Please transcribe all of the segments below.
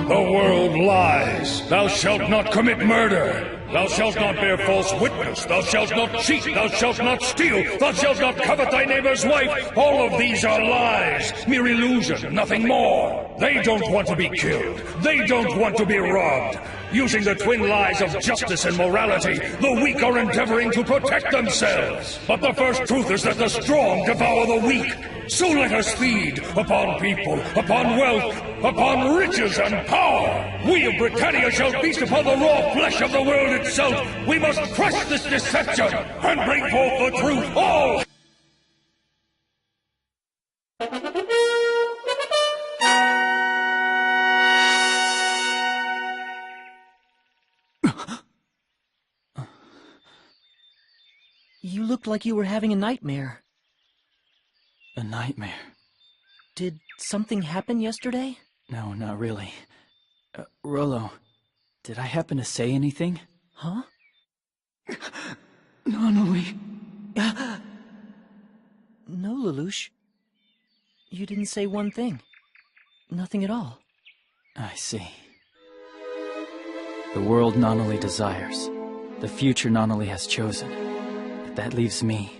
The world lies. Thou shalt not commit murder. Thou shalt not bear false witness. Thou shalt not cheat. Thou shalt not steal. Thou shalt not covet thy neighbor's wife. All of these are lies, mere illusion, nothing more. They don't want to be killed. They don't want to be robbed. Using the twin lies of justice and morality, the weak are endeavoring to protect themselves. But the first truth is that the strong devour the weak. So let us feed upon people, upon wealth, upon riches and power. We of Britannia shall feast upon the raw flesh of the world itself. We must crush this deception and bring forth the truth. All! You looked like you were having a nightmare. A nightmare? Did something happen yesterday? No, not really. Rollo, did I happen to say anything? Huh? Nonoli. No, Lelouch. You didn't say one thing. Nothing at all. I see. The world Nonoli desires. The future Nonoli has chosen. But that leaves me.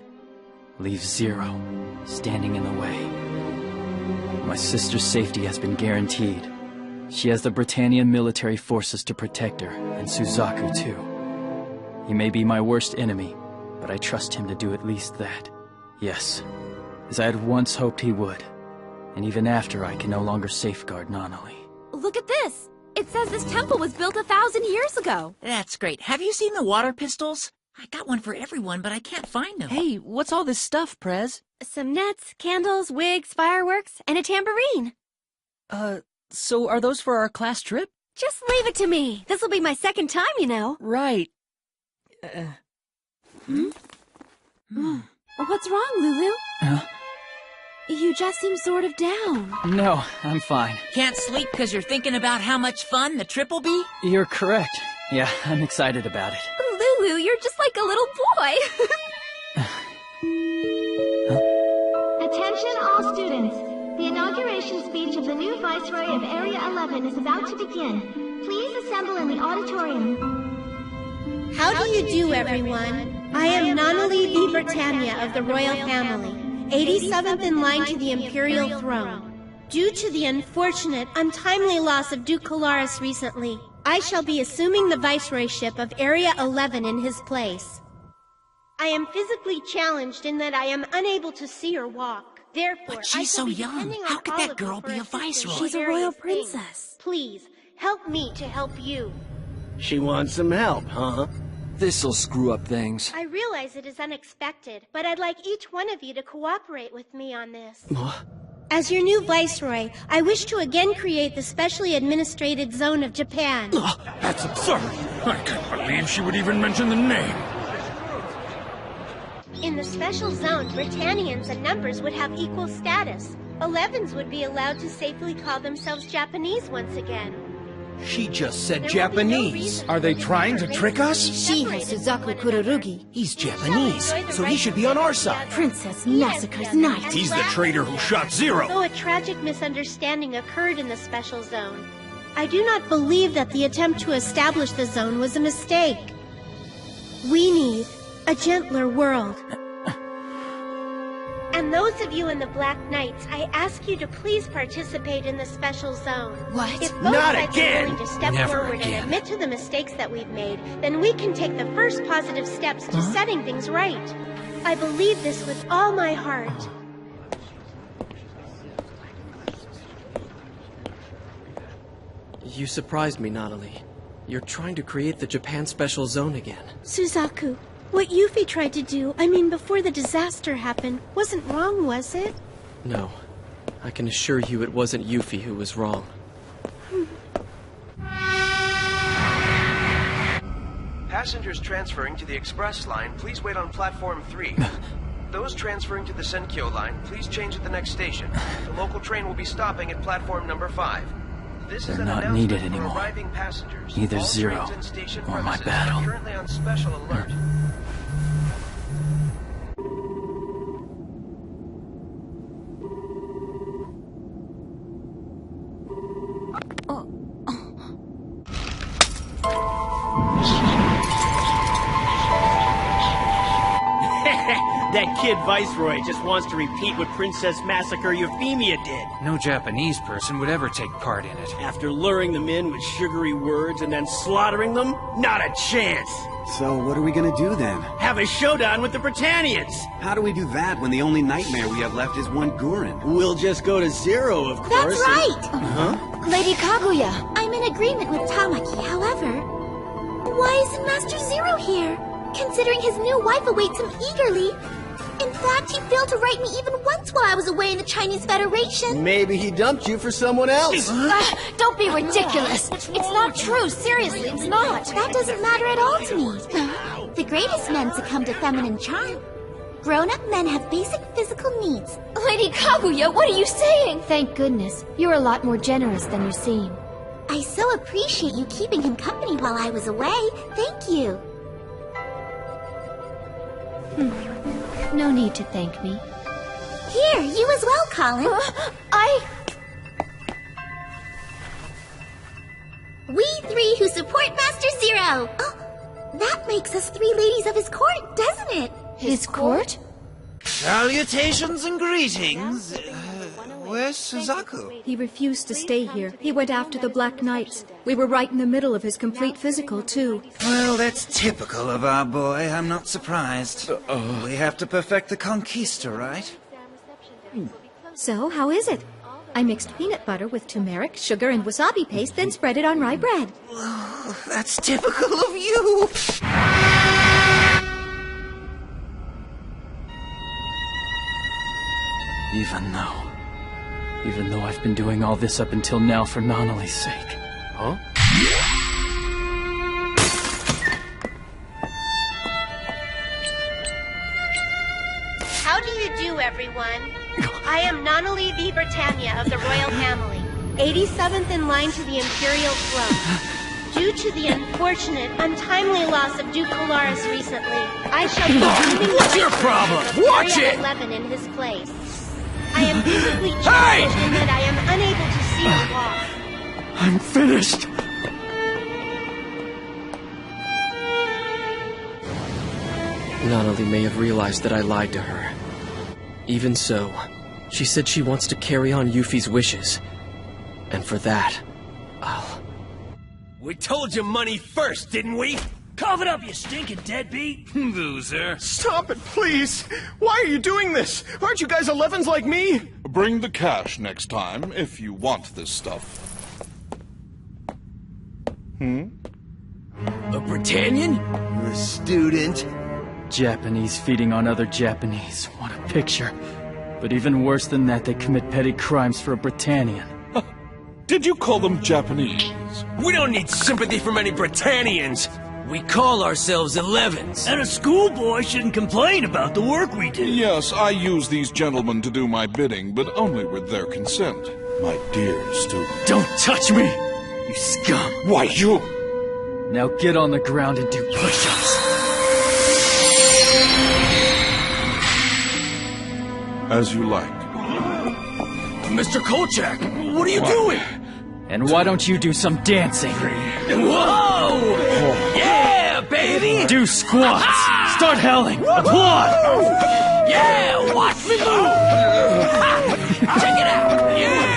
Leaves Zero. Standing in the way. My sister's safety has been guaranteed. She has the Britannian military forces to protect her, and Suzaku too. He may be my worst enemy, but I trust him to do at least that. Yes, as I had once hoped he would. And even after I can no longer safeguard Nonoli. Look at this! It says this temple was built 1,000 years ago. That's great. Have you seen the water pistols? I got one for everyone, but I can't find them. Hey, what's all this stuff, Prez? Some nets, candles, wigs, fireworks, and a tambourine. So are those for our class trip? Just leave it to me. This'll be my second time, you know. Right. What's wrong, Lulu? Huh? You just seem sort of down. No, I'm fine. Can't sleep because you're thinking about how much fun the trip will be? You're correct. Yeah, I'm excited about it. Lulu, you're just like a little boy. Attention all students. The inauguration speech of the new Viceroy of Area 11 is about to begin. Please assemble in the auditorium. How do you do, everyone? I am Nonoli V. Britannia of the royal family, 87th in line to the imperial throne. Due to the unfortunate, untimely loss of Duke Kalaris recently, I shall be assuming the viceroyship of Area 11 in his place. I am physically challenged in that I am unable to see or walk. Therefore, But she's so young. How could that girl be a viceroy? She's a royal princess. Please, help me to help you. She wants some help, huh? This'll screw up things. I realize it is unexpected, but I'd like each one of you to cooperate with me on this. As your new viceroy, I wish to again create the specially administrated zone of Japan. That's absurd. I can't believe she would even mention the name. In the special zone, Britannians and numbers would have equal status. 11s would be allowed to safely call themselves Japanese once again. She just said There will be no Japanese. reason Are they for trying to races trick us? to be She has separated Suzaku from one another. Kurorugi. He's Japanese, so he should be on our side. Princess Massacre's Knight. He's the traitor who shot Zero. Although a tragic misunderstanding occurred in the special zone, I do not believe that the attempt to establish the zone was a mistake. We need a gentler world. And those of you in the Black Knights, I ask you to please participate in the special zone. What? If both Not sides again! are willing to step Never forward again. and admit to the mistakes that we've made, then we can take the first positive steps to setting things right. I believe this with all my heart. You surprised me, Nonoli. You're trying to create the Japan Special Zone again. Suzaku, what Yuffie tried to do, before the disaster happened, wasn't wrong, was it? No. I can assure you it wasn't Yuffie who was wrong. Passengers transferring to the express line, please wait on platform 3. Those transferring to the Senkyo line, please change at the next station. The local train will be stopping at platform number 5. This is They're an not announcement needed for anymore. arriving passengers. Neither All Zero trains and station or my premises battle. are currently on special alert. That kid Viceroy just wants to repeat what Princess Massacre Euphemia did. No Japanese person would ever take part in it. After luring them in with sugary words and then slaughtering them? Not a chance! So what are we gonna do then? Have a showdown with the Britannians! How do we do that when the only nightmare we have left is one Gurren? We'll just go to Zero, of course. That's right! Huh? Lady Kaguya, I'm in agreement with Tamaki, however. Why isn't Master Zero here? Considering his new wife awaits him eagerly. In fact, he failed to write me even once while I was away in the Chinese Federation. Maybe he dumped you for someone else. Don't be ridiculous. It's not true. Seriously, it's not. That doesn't matter at all to me. The greatest men succumb to feminine charm. Grown-up men have basic physical needs. Lady Kaguya, what are you saying? Thank goodness. You're a lot more generous than you seem. I so appreciate you keeping him company while I was away. Thank you. No need to thank me. Here, you as well, Colin. We three who support Master Zero. Oh, that makes us three ladies of his court, doesn't it? His court? Salutations and greetings. Where's Suzaku? He refused to stay here. He went after the Black Knights. We were right in the middle of his complete physical, too. Well, that's typical of our boy. I'm not surprised. We have to perfect the Conquista, right? So, how is it? I mixed peanut butter with turmeric, sugar, and wasabi paste, then spread it on rye bread. Oh, that's typical of you! Even though I've been doing all this up until now for Nonali's sake. Huh? How do you do, everyone? I am Nonali V. Britannia of the royal family, 87th in line to the imperial throne. Due to the unfortunate, untimely loss of Duke Kolaris recently, I shall be assuming What's your problem? Watch Area it! 11 in his place. I am physically challenged in that I am unable to see or walk. I'm finished! Nonali may have realized that I lied to her. Even so, she said she wants to carry on Yuffie's wishes. And for that, I'll... We told you money first, didn't we? Cough it up, you stinking deadbeat! Loser. Stop it, please! Why are you doing this? Aren't you guys 11s like me? Bring the cash next time, if you want this stuff. A Britannian? A student? Japanese feeding on other Japanese. What a picture. But even worse than that, they commit petty crimes for a Britannian. Did you call them Japanese? We don't need sympathy from any Britannians! We call ourselves 11s. And a schoolboy shouldn't complain about the work we do. Yes, I use these gentlemen to do my bidding, but only with their consent. My dear student. Don't touch me, you scum! Why, you... Now get on the ground and do push-ups. As you like. Mr. Kolchak, what are you doing? And why don't you do some dancing? Whoa! Yeah, baby! Do squats! Start howling! Applaud! Yeah, watch me move! Check it out! Yeah!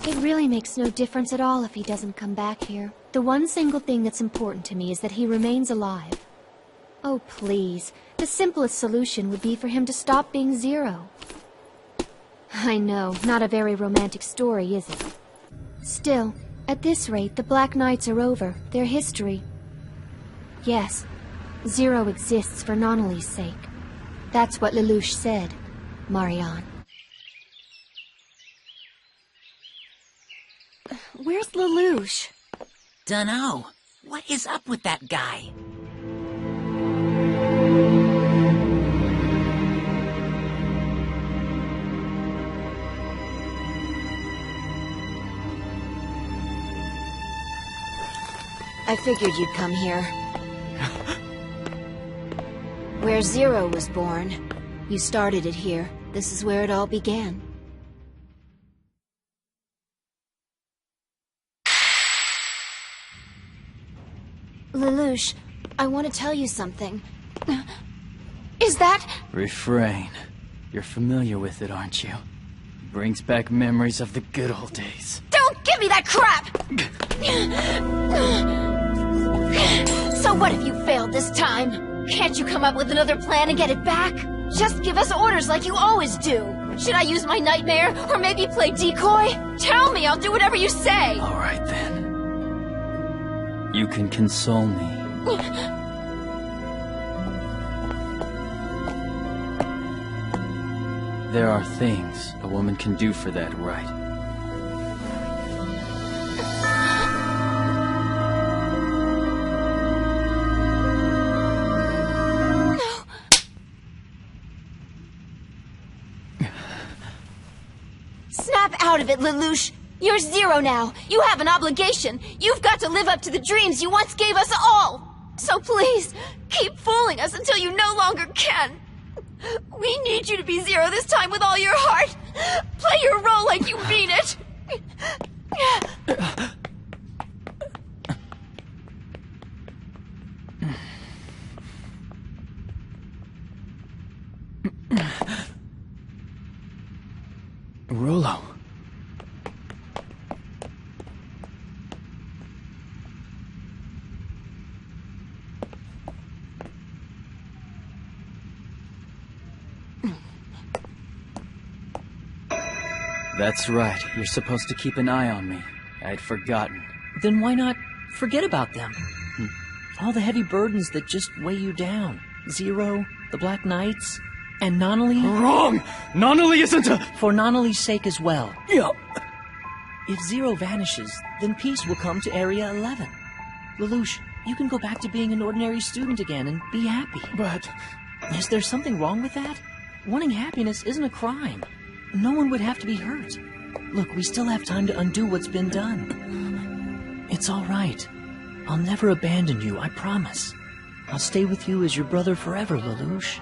It really makes no difference at all if he doesn't come back here. The one single thing that's important to me is that he remains alive. Oh, please. The simplest solution would be for him to stop being Zero. I know, not a very romantic story, is it? Still, at this rate, the Black Knights are over. They're history. Yes, Zero exists for Nonali's sake. That's what Lelouch said, Marianne. Where's Lelouch? Dunno. What is up with that guy? I figured you'd come here. Where Zero was born. You started it here. This is where it all began. Lelouch, I want to tell you something. Is that... Refrain. You're familiar with it, aren't you? Brings back memories of the good old days. Don't give me that crap! So what if you failed this time? Can't you come up with another plan and get it back? Just give us orders like you always do. Should I use my nightmare, or maybe play decoy? Tell me, I'll do whatever you say! Alright then. You can console me. There are things a woman can do for that right. Snap out of it, Lelouch! You're Zero now! You have an obligation! You've got to live up to the dreams you once gave us all! So please, keep fooling us until you no longer can! We need you to be Zero this time with all your heart! Play your role like you mean it! Rollo. That's right. You're supposed to keep an eye on me. I'd forgotten. Then why not forget about them? All the heavy burdens that just weigh you down. Zero, the Black Knights, and Nonnally... Wrong! Nonnally isn't a... For Nonnally's sake as well. Yeah. If Zero vanishes, then peace will come to Area 11. Lelouch, you can go back to being an ordinary student again and be happy. But... Is there something wrong with that? Wanting happiness isn't a crime. No one would have to be hurt. Look, we still have time to undo what's been done. It's all right. I'll never abandon you, I promise. I'll stay with you as your brother forever, Lelouch.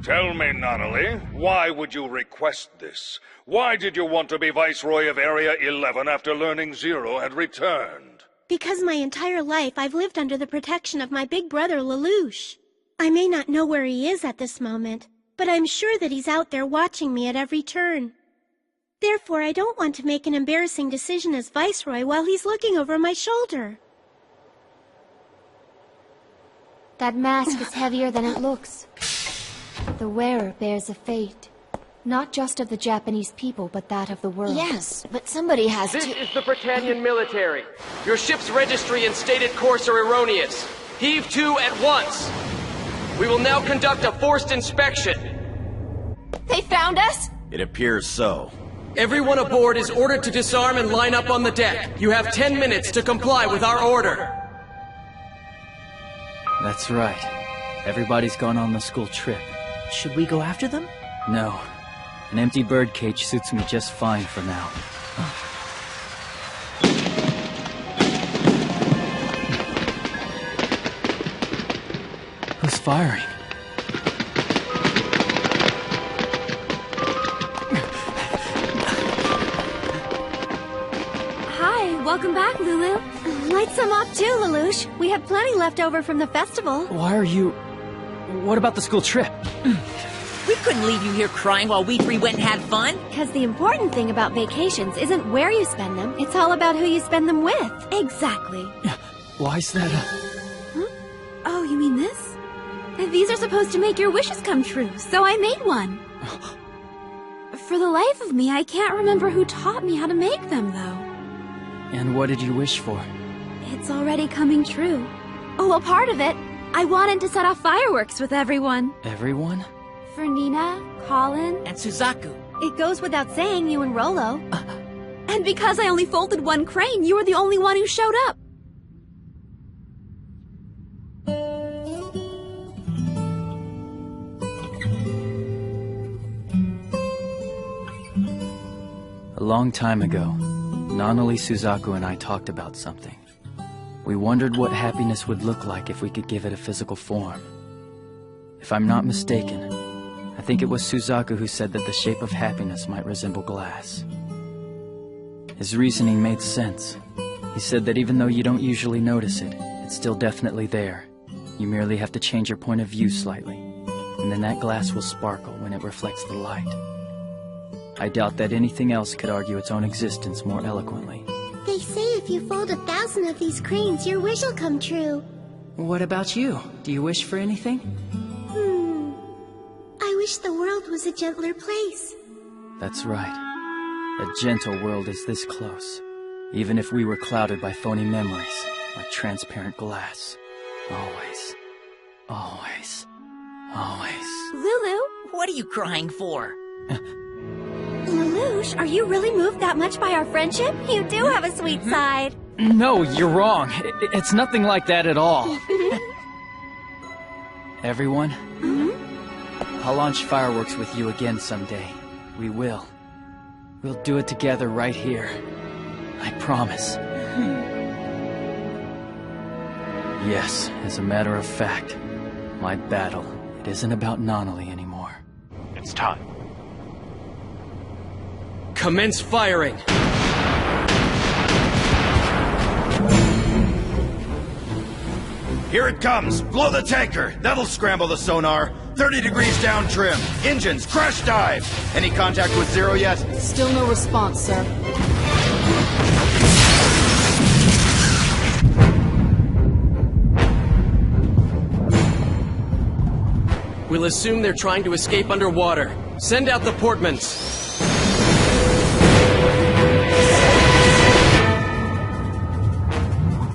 Tell me, Nonnally, why would you request this? Why did you want to be Viceroy of Area 11 after learning Zero had returned? Because my entire life I've lived under the protection of my big brother, Lelouch. I may not know where he is at this moment, but I'm sure that he's out there watching me at every turn. Therefore, I don't want to make an embarrassing decision as Viceroy while he's looking over my shoulder. That mask is heavier than it looks. The wearer bears a fate. Not just of the Japanese people, but that of the world. Yes, but somebody has to... This is the Britannian military. Your ship's registry and stated course are erroneous. Heave to at once. We will now conduct a forced inspection. They found us? It appears so. Everyone aboard is ordered to disarm and line up on the deck. You have 10 minutes to comply with our order. That's right. Everybody's gone on the school trip. Should we go after them? No. An empty birdcage suits me just fine for now. Who's firing? Hi, welcome back, Lulu. Light some up too, Lelouch. We have plenty left over from the festival. Why are you... What about the school trip? We couldn't leave you here crying while we three went and had fun. Because the important thing about vacations isn't where you spend them, it's all about who you spend them with. Exactly. Why's that Huh? Oh, you mean this? These are supposed to make your wishes come true, so I made one. For the life of me, I can't remember who taught me how to make them, though. And what did you wish for? It's already coming true. Oh, a part of it. I wanted to set off fireworks with everyone. Everyone? For Nina, Colin... And Suzaku. It goes without saying, you and Rollo. And because I only folded one crane, you were the only one who showed up. A long time ago, Nonnally, Suzaku, and I talked about something. We wondered what happiness would look like if we could give it a physical form. If I'm not mistaken, I think it was Suzaku who said that the shape of happiness might resemble glass. His reasoning made sense. He said that even though you don't usually notice it, it's still definitely there. You merely have to change your point of view slightly, and then that glass will sparkle when it reflects the light. I doubt that anything else could argue its own existence more eloquently. They say if you fold 1,000 of these cranes, your wish will come true. What about you? Do you wish for anything? I wish the world was a gentler place. That's right. A gentle world is this close, even if we were clouded by phony memories, like transparent glass. Always. Always. Always. Lulu? What are you crying for? Lelouch, are you really moved that much by our friendship? You do have a sweet side. No, you're wrong. It's nothing like that at all. Everyone, I'll launch fireworks with you again someday. We will. We'll do it together right here. I promise. Yes, as a matter of fact, my battle, it isn't about Nunnally anymore. It's time. Commence firing! Here it comes! Blow the tanker! That'll scramble the sonar! 30 degrees down trim! Engines, crash dive! Any contact with Zero yet? Still no response, sir. We'll assume they're trying to escape underwater. Send out the portmans!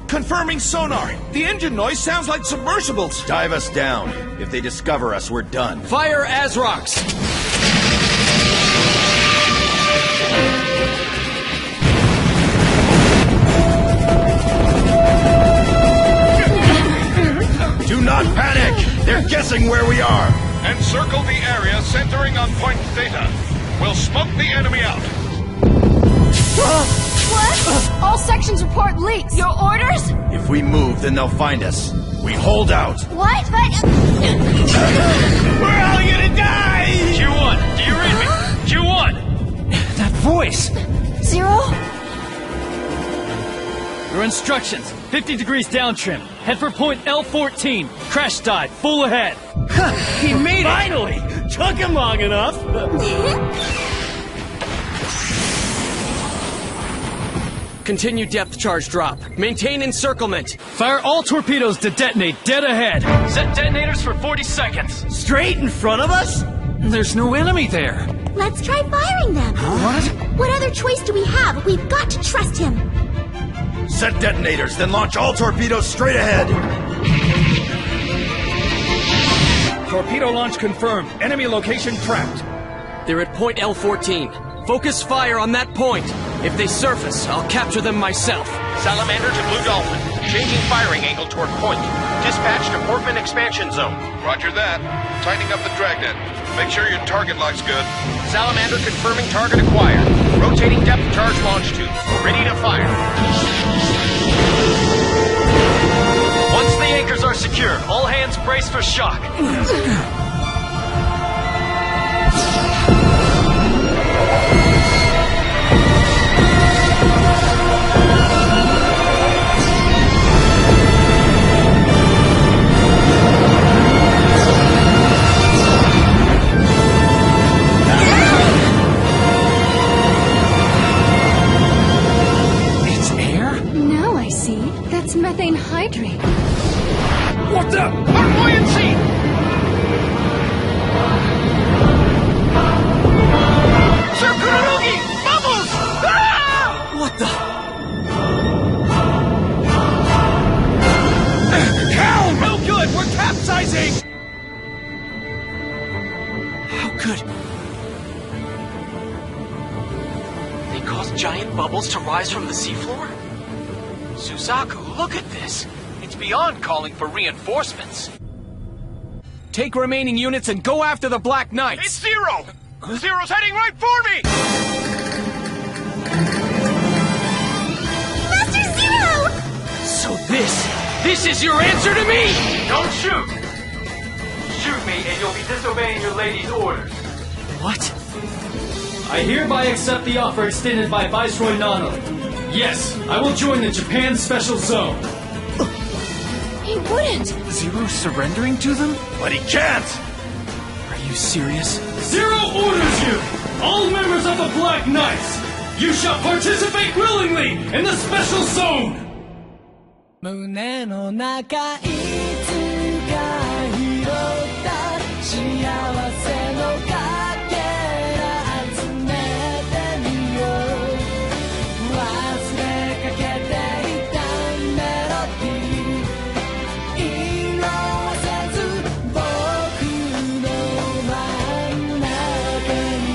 Confirming sonar! The engine noise sounds like submersibles! Dive us down. If they discover us, we're done. Fire ASROCs! Do not panic! They're guessing where we are! Encircle the area centering on Point Theta. We'll smoke the enemy out. What? All sections report leaks. Your orders? If we move, then they'll find us. We hold out. What? But... We're all gonna die! Q1, do you read me? Q1! That voice! Zero? Your instructions. 50 degrees down trim. Head for point L14. Crash dive. Full ahead. He made it! Finally! Took him long enough! Continue depth charge drop. Maintain encirclement. Fire all torpedoes to detonate dead ahead. Set detonators for 40 seconds. Straight in front of us? There's no enemy there. Let's try firing them. What? What other choice do we have? We've got to trust him. Set detonators, then launch all torpedoes straight ahead. Torpedo launch confirmed. Enemy location tracked. They're at point L14. Focus fire on that point. If they surface, I'll capture them myself. Salamander to Blue Dolphin. Changing firing angle toward point. Dispatch to Portman expansion zone. Roger that. Tightening up the dragnet. Make sure your target lock's good. Salamander confirming target acquired. Rotating depth charge launch tube. Ready to fire. Once the anchors are secure, all hands brace for shock. That's methane hydrate. What the? Our buoyancy! Sir Kurogi! Bubbles! Ah! What the? Cal! No good! We're capsizing! How could... They caused giant bubbles to rise from the seafloor? Suzaku, look at this. It's beyond calling for reinforcements. Take remaining units and go after the Black Knights! It's Zero! Zero's heading right for me! Master Zero! So this is your answer to me! Don't shoot! Shoot me and you'll be disobeying your lady's orders. What? I hereby accept the offer extended by Viceroy Nunnally. Yes, I will join the Japan Special Zone. He wouldn't! Zero surrendering to them? But he can't! Are you serious? Zero orders you! All members of the Black Knights! You shall participate willingly in the Special Zone! 胸の中いつか拾った幸せのかけら集めてみよう忘れかけていたメロディー色あせず僕の真ん中に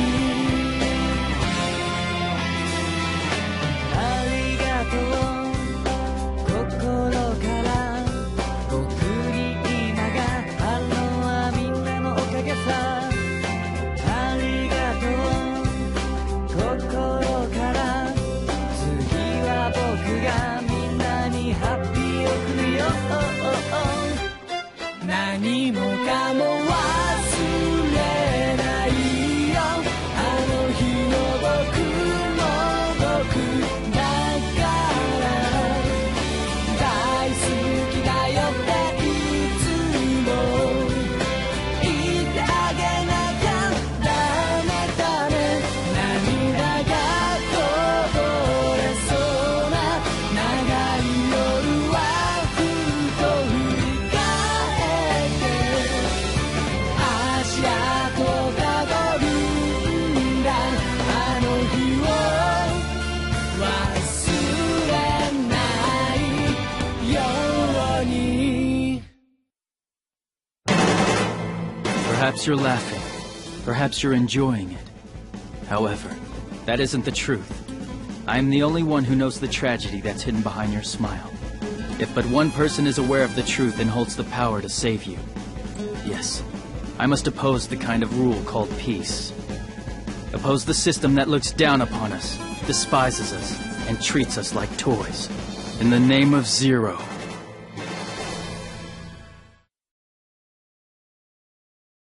ありがとう心から僕に今があるのはみんなのおかげさありがとう心から次は僕がみんなにハッピーを送るよ何もかも忘れないよあの日の僕の僕だから大好きだよっていつも言ってあげなきゃダメだね涙がこぼれそうな長い夜はふと振り返って足跡をたどるんだあの日を忘れないように Perhaps you're laughing. Perhaps you're enjoying it. However, that isn't the truth. I'm the only one who knows the tragedy that's hidden behind your smile. If but one person is aware of the truth and holds the power to save you, yes, I must oppose the kind of rule called peace. Oppose the system that looks down upon us, despises us, and treats us like toys. In the name of Zero.